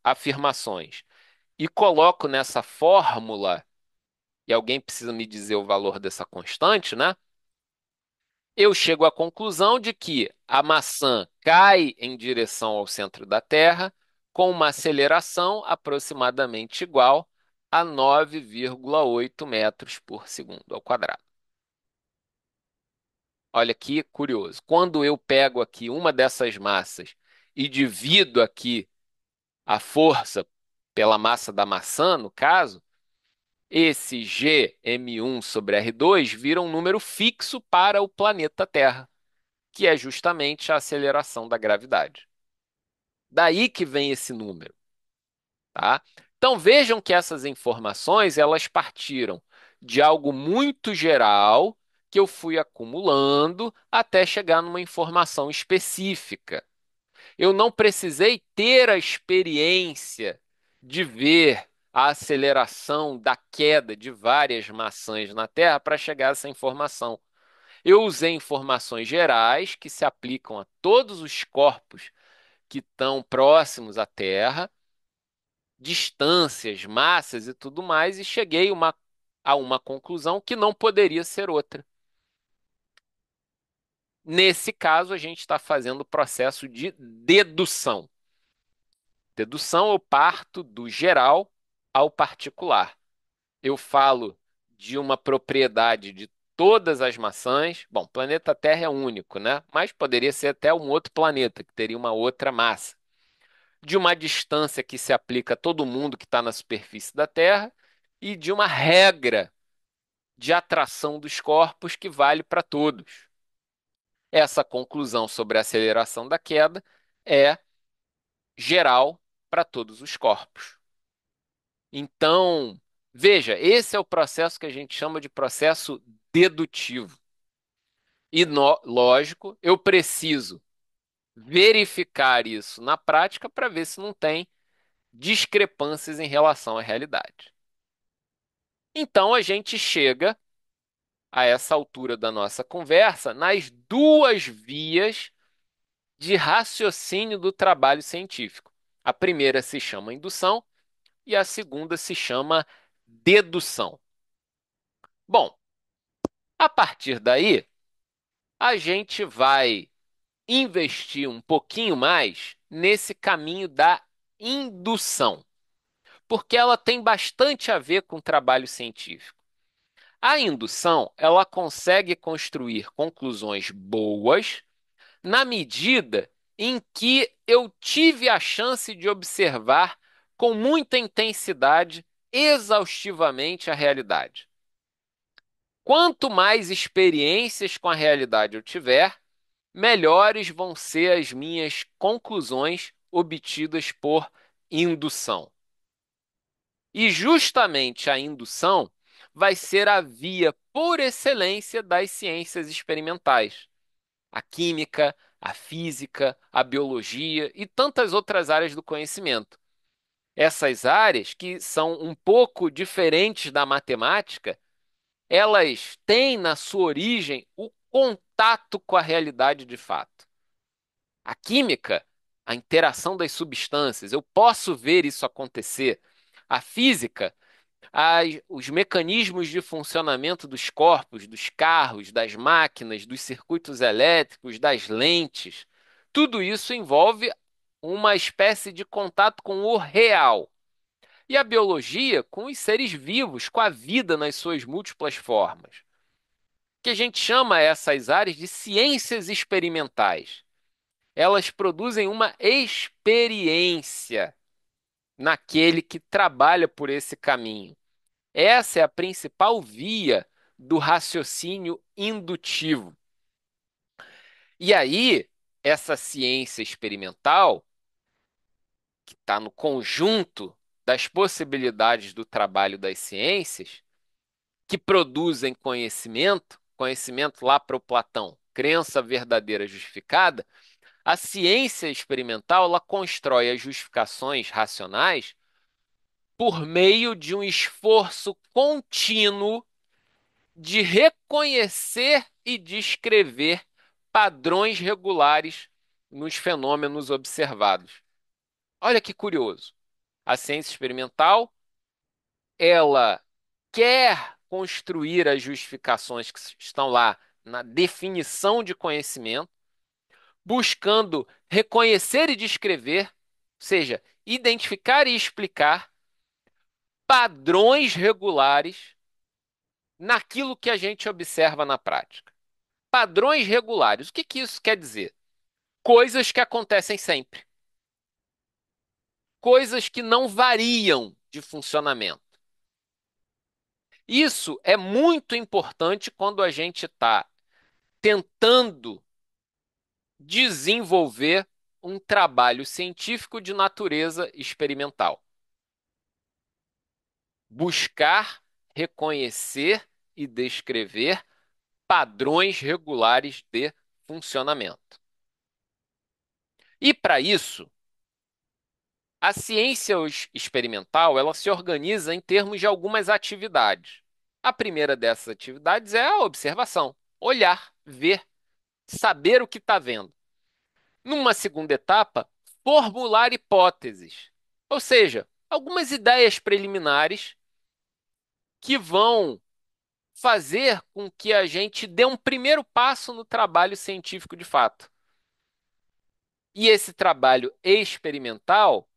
afirmações e coloco nessa fórmula, e alguém precisa me dizer o valor dessa constante, né? Eu chego à conclusão de que a maçã cai em direção ao centro da Terra com uma aceleração aproximadamente igual a 9,8 metros por segundo ao quadrado. Olha que curioso. Quando eu pego aqui uma dessas massas e divido aqui a força pela massa da maçã, no caso, esse Gm1 sobre R2 vira um número fixo para o planeta Terra, que é justamente a aceleração da gravidade. Daí que vem esse número, tá? Então vejam que essas informações elas partiram de algo muito geral que eu fui acumulando até chegar numa informação específica. Eu não precisei ter a experiência de ver a aceleração da queda de várias maçãs na Terra para chegar a essa informação. Eu usei informações gerais que se aplicam a todos os corpos que estão próximos à Terra, distâncias, massas e tudo mais, e cheguei a uma conclusão que não poderia ser outra. Nesse caso, a gente está fazendo o processo de dedução. Dedução, eu parto do geral ao particular. Eu falo de uma propriedade de todas as maçãs. Bom, planeta Terra é único, né? Mas poderia ser até um outro planeta que teria uma outra massa. De uma distância que se aplica a todo mundo que está na superfície da Terra e de uma regra de atração dos corpos que vale para todos. Essa conclusão sobre a aceleração da queda é geral para todos os corpos. Então, veja, esse é o processo que a gente chama de processo dedutivo. E, lógico, eu preciso verificar isso na prática para ver se não tem discrepâncias em relação à realidade. Então, a gente chega a essa altura da nossa conversa nas duas vias de raciocínio do trabalho científico. A primeira se chama indução e a segunda se chama dedução. Bom, a partir daí, a gente vai investir um pouquinho mais nesse caminho da indução, porque ela tem bastante a ver com o trabalho científico. A indução, ela consegue construir conclusões boas na medida em que eu tive a chance de observar com muita intensidade, exaustivamente a realidade. Quanto mais experiências com a realidade eu tiver, melhores vão ser as minhas conclusões obtidas por indução. E justamente a indução vai ser a via por excelência das ciências experimentais. A química, a física, a biologia e tantas outras áreas do conhecimento. Essas áreas, que são um pouco diferentes da matemática, elas têm na sua origem o contato com a realidade de fato. A química, a interação das substâncias, eu posso ver isso acontecer. A física, os mecanismos de funcionamento dos corpos, dos carros, das máquinas, dos circuitos elétricos, das lentes, tudo isso envolve uma espécie de contato com o real. E a biologia com os seres vivos, com a vida nas suas múltiplas formas, que a gente chama essas áreas de ciências experimentais. Elas produzem uma experiência naquele que trabalha por esse caminho. Essa é a principal via do raciocínio indutivo. E aí, essa ciência experimental, que está no conjunto das possibilidades do trabalho das ciências, que produzem conhecimento, conhecimento lá para o Platão, crença verdadeira justificada, a ciência experimental ela constrói as justificações racionais por meio de um esforço contínuo de reconhecer e descrever padrões regulares nos fenômenos observados. Olha que curioso. A ciência experimental, ela quer construir as justificações que estão lá na definição de conhecimento, buscando reconhecer e descrever, ou seja, identificar e explicar padrões regulares naquilo que a gente observa na prática. Padrões regulares. O que que isso quer dizer? Coisas que acontecem sempre. Coisas que não variam de funcionamento. Isso é muito importante quando a gente está tentando desenvolver um trabalho científico de natureza experimental. Buscar, reconhecer e descrever padrões regulares de funcionamento. E para isso, a ciência experimental, ela se organiza em termos de algumas atividades. A primeira dessas atividades é a observação, olhar, ver, saber o que está vendo. Numa segunda etapa, formular hipóteses, ou seja, algumas ideias preliminares que vão fazer com que a gente dê um primeiro passo no trabalho científico de fato. E esse trabalho experimental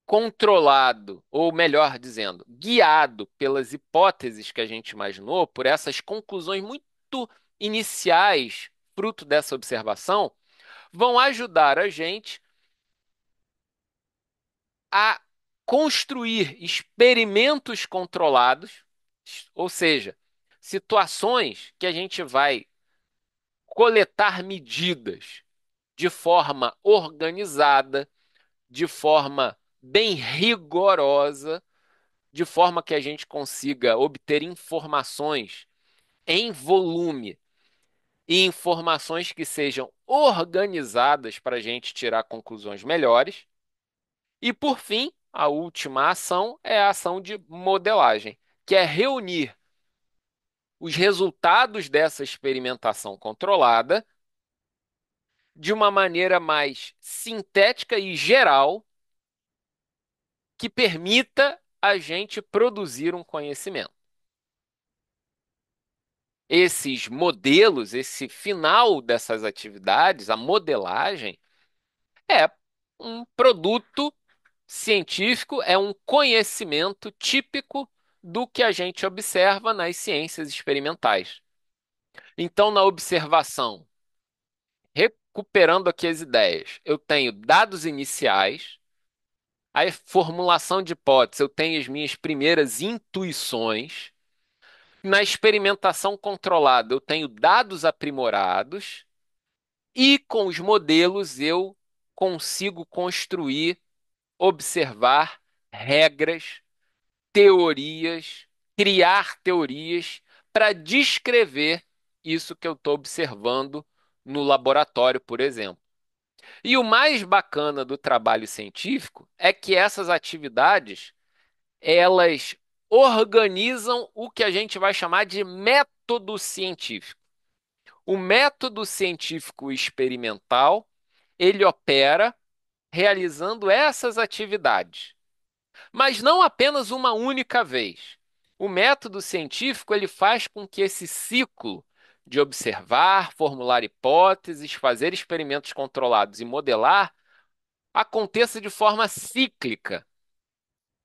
controlado, ou melhor dizendo, guiado pelas hipóteses que a gente imaginou, por essas conclusões muito iniciais, fruto dessa observação, vão ajudar a gente a construir experimentos controlados, ou seja, situações que a gente vai coletar medidas de forma organizada, de forma bem rigorosa, de forma que a gente consiga obter informações em volume e informações que sejam organizadas para a gente tirar conclusões melhores. E, por fim, a última ação é a ação de modelagem, que é reunir os resultados dessa experimentação controlada de uma maneira mais sintética e geral que permita a gente produzir um conhecimento. Esses modelos, esse final dessas atividades, a modelagem, é um produto científico, é um conhecimento típico do que a gente observa nas ciências experimentais. Então, na observação, recuperando aqui as ideias, eu tenho dados iniciais, a formulação de hipóteses, eu tenho as minhas primeiras intuições. Na experimentação controlada, eu tenho dados aprimorados e com os modelos eu consigo construir, observar regras, teorias, criar teorias para descrever isso que eu estou observando no laboratório, por exemplo. E o mais bacana do trabalho científico é que essas atividades, elas organizam o que a gente vai chamar de método científico. O método científico experimental, ele opera realizando essas atividades, mas não apenas uma única vez. O método científico ele faz com que esse ciclo de observar, formular hipóteses, fazer experimentos controlados e modelar aconteça de forma cíclica,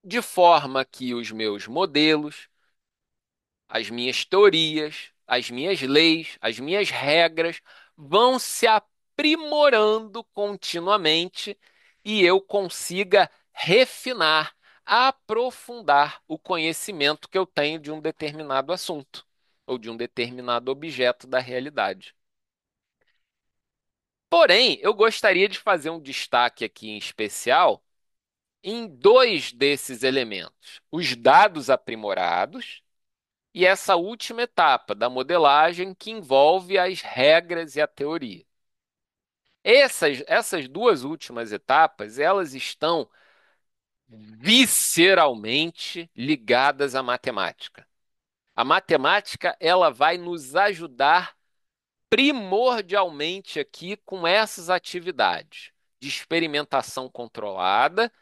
de forma que os meus modelos, as minhas teorias, as minhas leis, as minhas regras vão se aprimorando continuamente e eu consiga refinar, aprofundar o conhecimento que eu tenho de um determinado assunto ou de um determinado objeto da realidade. Porém, eu gostaria de fazer um destaque aqui em especial em dois desses elementos: os dados aprimorados e essa última etapa da modelagem que envolve as regras e a teoria. Essas duas últimas etapas, elas estão visceralmente ligadas à matemática. A matemática, ela vai nos ajudar primordialmente aqui com essas atividades de experimentação controlada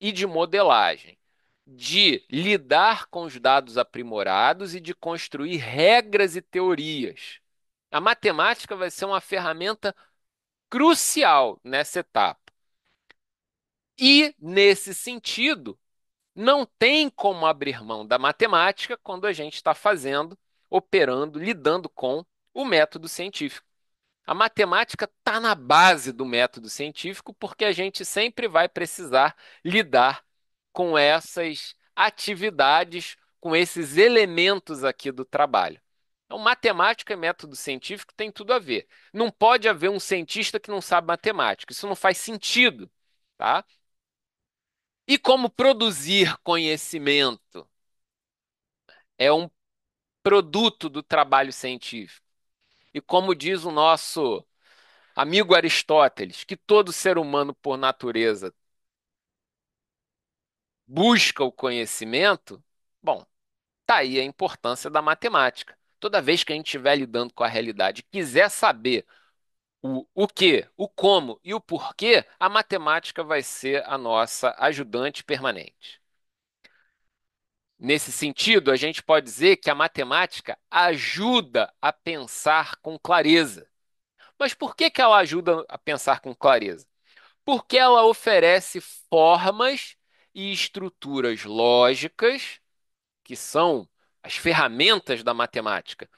e de modelagem, de lidar com os dados aprimorados e de construir regras e teorias. A matemática vai ser uma ferramenta crucial nessa etapa. E, nesse sentido, não tem como abrir mão da matemática quando a gente está fazendo, operando, lidando com o método científico. A matemática está na base do método científico porque a gente sempre vai precisar lidar com essas atividades, com esses elementos aqui do trabalho. Então, matemática e método científico tem tudo a ver. Não pode haver um cientista que não sabe matemática. Isso não faz sentido, tá? E como produzir conhecimento é um produto do trabalho científico. E como diz o nosso amigo Aristóteles, que todo ser humano, por natureza, busca o conhecimento, bom, tá aí a importância da matemática. Toda vez que a gente estiver lidando com a realidade e quiser saber o que, o como e o porquê, a matemática vai ser a nossa ajudante permanente. Nesse sentido, a gente pode dizer que a matemática ajuda a pensar com clareza. Mas por que que ela ajuda a pensar com clareza? Porque ela oferece formas e estruturas lógicas, que são as ferramentas da matemática,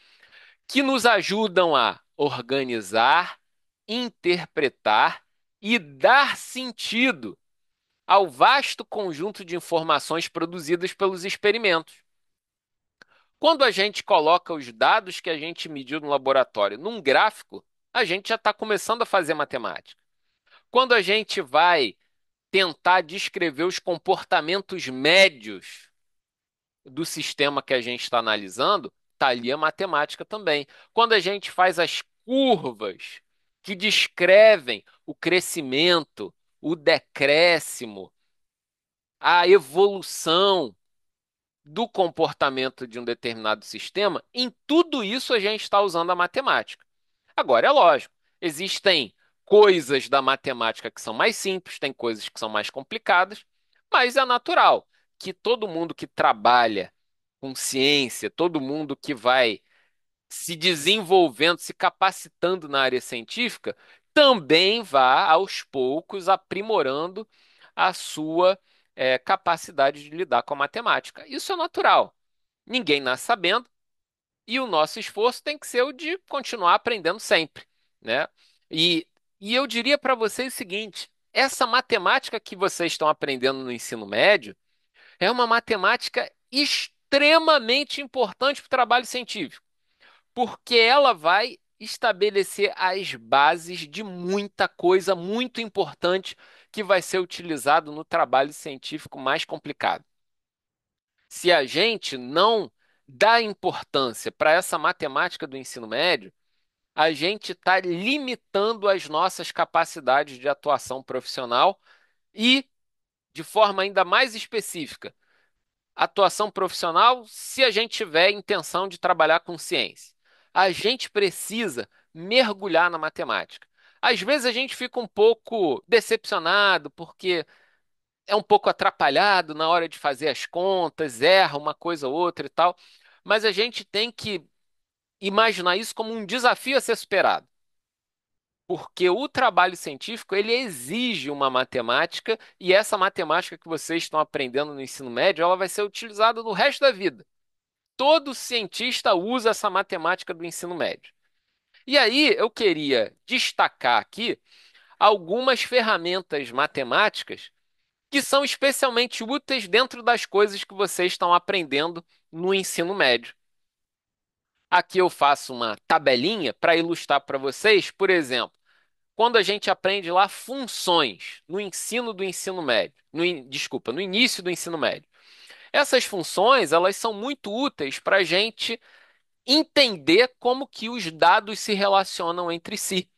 que nos ajudam a organizar, interpretar e dar sentido ao vasto conjunto de informações produzidas pelos experimentos. Quando a gente coloca os dados que a gente mediu no laboratório num gráfico, a gente já está começando a fazer matemática. Quando a gente vai tentar descrever os comportamentos médios do sistema que a gente está analisando, está ali a matemática também. Quando a gente faz as curvas que descrevem o crescimento, o decréscimo, a evolução do comportamento de um determinado sistema, em tudo isso a gente está usando a matemática. Agora, é lógico, existem coisas da matemática que são mais simples, tem coisas que são mais complicadas, mas é natural que todo mundo que trabalha com ciência, todo mundo que vai se desenvolvendo, se capacitando na área científica, também vá aos poucos aprimorando a sua capacidade de lidar com a matemática. Isso é natural. Ninguém nasce sabendo, e o nosso esforço tem que ser o de continuar aprendendo sempre, né? E, e eu diria para vocês o seguinte: essa matemática que vocês estão aprendendo no ensino médio é uma matemática extremamente importante para o trabalho científico, porque ela vai estabelecer as bases de muita coisa muito importante que vai ser utilizado no trabalho científico mais complicado. Se a gente não dá importância para essa matemática do ensino médio, a gente está limitando as nossas capacidades de atuação profissional e, de forma ainda mais específica, atuação profissional se a gente tiver intenção de trabalhar com ciência. a gente precisa mergulhar na matemática. Às vezes a gente fica um pouco decepcionado porque é um pouco atrapalhado na hora de fazer as contas, erra uma coisa ou outra e tal, mas a gente tem que imaginar isso como um desafio a ser superado. Porque o trabalho científico, ele exige uma matemática, e essa matemática que vocês estão aprendendo no ensino médio, ela vai ser utilizada no resto da vida. Todo cientista usa essa matemática do ensino médio. E aí, eu queria destacar aqui algumas ferramentas matemáticas que são especialmente úteis dentro das coisas que vocês estão aprendendo no ensino médio. Aqui eu faço uma tabelinha para ilustrar para vocês, por exemplo, quando a gente aprende lá funções no ensino do ensino médio, desculpa, no início do ensino médio. Essas funções, elas são muito úteis para a gente entender como que os dados se relacionam entre si,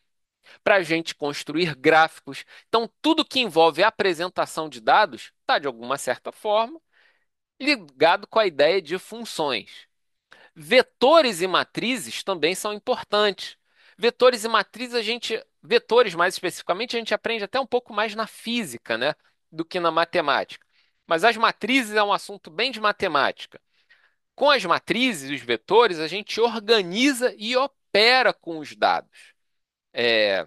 para a gente construir gráficos. Então, tudo que envolve a apresentação de dados está, de alguma certa forma, ligado com a ideia de funções. Vetores e matrizes também são importantes. Vetores e matrizes, vetores mais especificamente, a gente aprende até um pouco mais na física, né, do que na matemática. Mas as matrizes é um assunto bem de matemática. Com as matrizes, os vetores, a gente organiza e opera com os dados. É,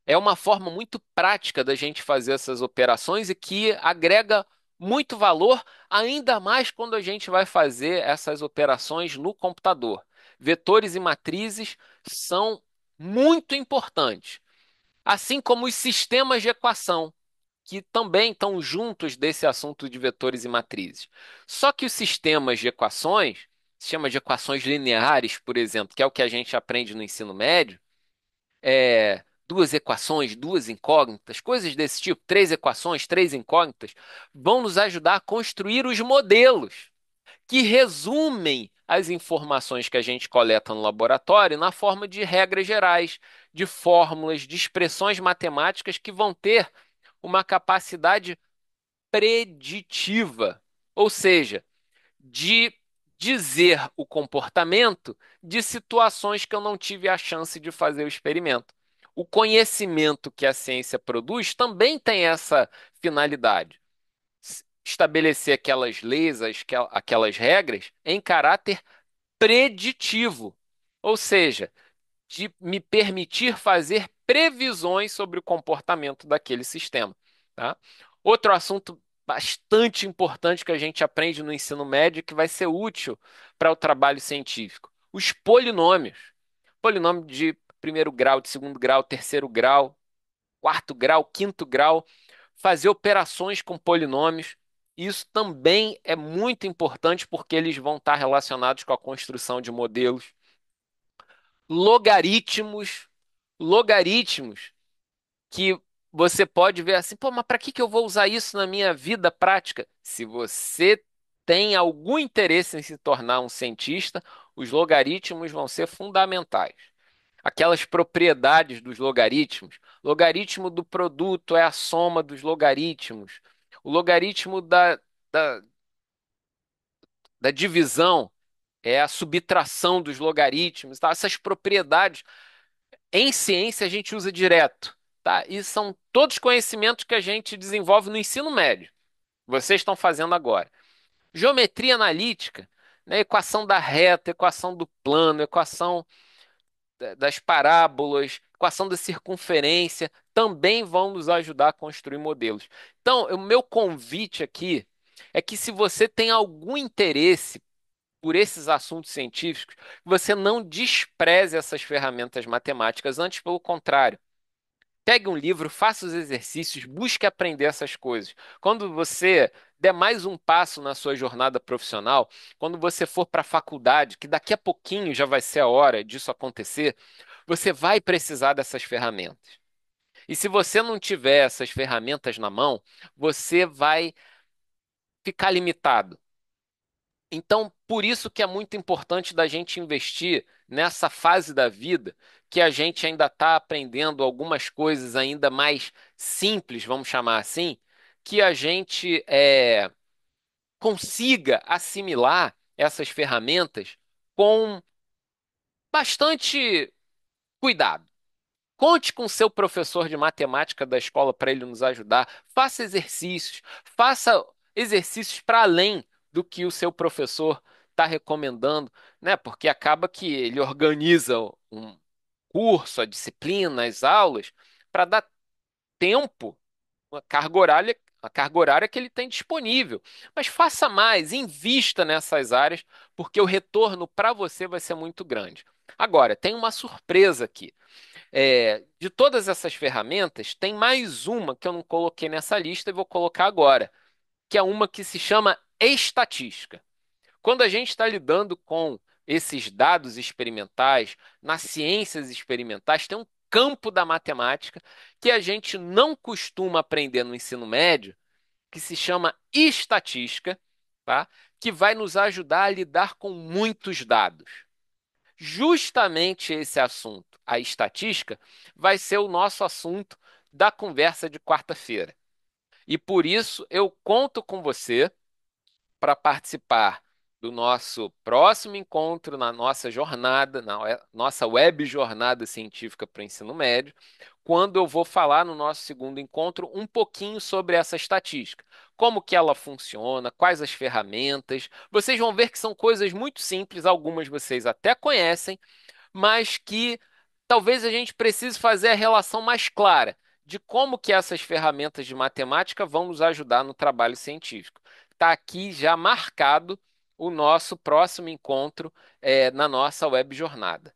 é uma forma muito prática da gente fazer essas operações e que agrega muito valor, ainda mais quando a gente vai fazer essas operações no computador. Vetores e matrizes são muito importantes, assim como os sistemas de equação, que também estão juntos desse assunto de vetores e matrizes. Só que os sistemas de equações lineares, por exemplo, que é o que a gente aprende no ensino médio, duas equações, duas incógnitas, coisas desse tipo, três equações, três incógnitas, vão nos ajudar a construir os modelos que resumem as informações que a gente coleta no laboratório na forma de regras gerais, de fórmulas, de expressões matemáticas que vão ter uma capacidade preditiva, ou seja, de dizer o comportamento de situações que eu não tive a chance de fazer o experimento. O conhecimento que a ciência produz também tem essa finalidade. Estabelecer aquelas leis, aquelas regras em caráter preditivo. Ou seja, de me permitir fazer previsões sobre o comportamento daquele sistema, tá? Outro assunto bastante importante que a gente aprende no ensino médio e que vai ser útil para o trabalho científico: os polinômios. Polinômio de primeiro grau, de segundo grau, terceiro grau, quarto grau, quinto grau, fazer operações com polinômios. Isso também é muito importante porque eles vão estar relacionados com a construção de modelos. Logaritmos, logaritmos que você pode ver assim, pô, mas para que que eu vou usar isso na minha vida prática? Se você tem algum interesse em se tornar um cientista, os logaritmos vão ser fundamentais. Aquelas propriedades dos logaritmos. Logaritmo do produto é a soma dos logaritmos. O logaritmo da divisão é a subtração dos logaritmos. Tá? Essas propriedades em ciência a gente usa direto, tá? E são todos conhecimentos que a gente desenvolve no ensino médio. Vocês estão fazendo agora. Geometria analítica, né? Equação da reta, equação do plano, equação das parábolas, equação da circunferência, também vão nos ajudar a construir modelos. Então, o meu convite aqui é que se você tem algum interesse por esses assuntos científicos, você não despreze essas ferramentas matemáticas, antes pelo contrário. Pegue um livro, faça os exercícios, busque aprender essas coisas. Quando você der mais um passo na sua jornada profissional, quando você for para a faculdade, que daqui a pouquinho já vai ser a hora disso acontecer, você vai precisar dessas ferramentas. E se você não tiver essas ferramentas na mão, você vai ficar limitado. Então, por isso que é muito importante da gente investir nessa fase da vida que a gente ainda está aprendendo algumas coisas ainda mais simples, vamos chamar assim, que a gente consiga assimilar essas ferramentas com bastante cuidado. Conte com seu professor de matemática da escola para ele nos ajudar. Faça exercícios para além do que o seu professor está recomendando, né? Porque acaba que ele organiza um curso, a disciplina, as aulas, para dar tempo, a carga horária que ele tem disponível. Mas faça mais, invista nessas áreas, porque o retorno para você vai ser muito grande. Agora, tem uma surpresa aqui. De todas essas ferramentas, tem mais uma que eu não coloquei nessa lista e vou colocar agora, que é uma que se chama estatística. Quando a gente está lidando com esses dados experimentais, nas ciências experimentais, tem um campo da matemática que a gente não costuma aprender no ensino médio, que se chama estatística, tá? Que vai nos ajudar a lidar com muitos dados. Justamente esse assunto, a estatística, vai ser o nosso assunto da conversa de quarta-feira. E por isso eu conto com você para participar do nosso próximo encontro na nossa jornada, nossa web jornada científica para o ensino médio, quando eu vou falar no nosso segundo encontro um pouquinho sobre essa estatística. Como que ela funciona, quais as ferramentas. Vocês vão ver que são coisas muito simples, algumas vocês até conhecem, mas que talvez a gente precise fazer a relação mais clara de como que essas ferramentas de matemática vão nos ajudar no trabalho científico. Está aqui já marcado o nosso próximo encontro na nossa web jornada.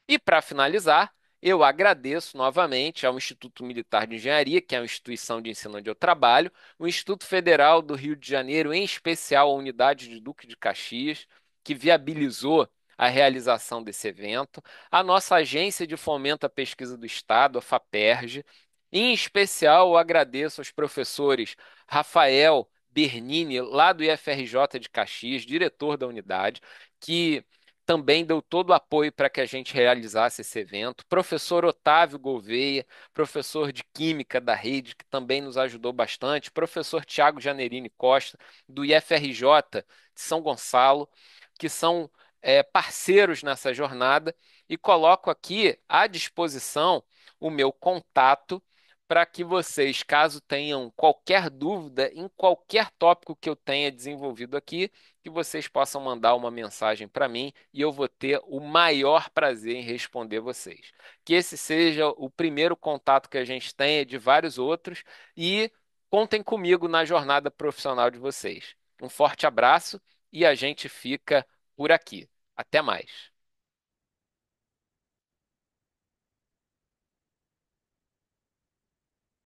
E para finalizar, eu agradeço novamente ao Instituto Militar de Engenharia, que é uma instituição de ensino onde eu trabalho, o Instituto Federal do Rio de Janeiro, em especial a unidade de Duque de Caxias, que viabilizou a realização desse evento, a nossa Agência de Fomento à Pesquisa do Estado, a FAPERJ, em especial eu agradeço aos professores Rafael Bernini, lá do IFRJ de Caxias, diretor da unidade, que também deu todo o apoio para que a gente realizasse esse evento. Professor Otávio Gouveia, professor de Química da rede, que também nos ajudou bastante. Professor Tiago Janerini Costa, do IFRJ de São Gonçalo, que são parceiros nessa jornada. E coloco aqui à disposição o meu contato para que vocês, caso tenham qualquer dúvida em qualquer tópico que eu tenha desenvolvido aqui, que vocês possam mandar uma mensagem para mim e eu vou ter o maior prazer em responder vocês. Que esse seja o primeiro contato que a gente tenha de vários outros e contem comigo na jornada profissional de vocês. Um forte abraço e a gente fica por aqui. Até mais.